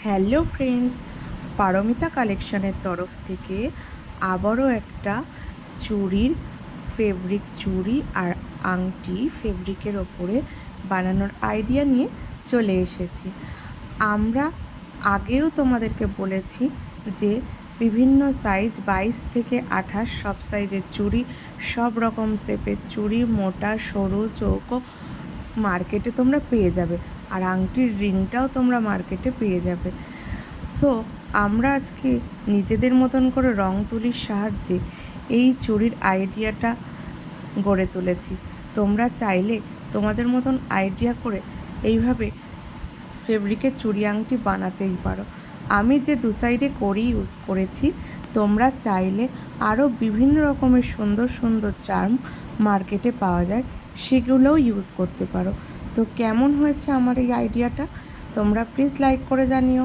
Hello friends, Paromita কালেকশনের তরফ থেকে আবারও একটা চুড়ির ফেব্রিক চুড়ি আর আংটি ফেব্রিকের ওপরে বানানোর আইডিয়া নিয়ে চলে এসেছি। আমরা আগেও তোমাদেরকে বলেছি যে বিভিন্ন সাইজ 22 থেকে 28 সব সাইজের চুড়ি, সব রকম শেপের চুড়ি, মোটা সরু চৌকো মার্কেটে তোমরা পেয়ে যাবে, আর আংটির রিংটাও তোমরা মার্কেটে পেয়ে যাবে। সো আমরা আজকে নিজেদের মতন করে রং তুলির সাহায্যে এই চুড়ির আইডিয়াটা গড়ে তুলেছি। তোমরা চাইলে তোমাদের মতন আইডিয়া করে এইভাবে ফেব্রিকের চুড়ি আংটি বানাতেই পারো। আমি যে দু সাইডে করি ইউজ করেছি, তোমরা চাইলে আরও বিভিন্ন রকমের সুন্দর সুন্দর চার্ম মার্কেটে পাওয়া যায়, সেগুলোও ইউজ করতে পারো। তো কেমন হয়েছে আমার এই আইডিয়াটা তোমরা প্লিজ লাইক করে জানিও।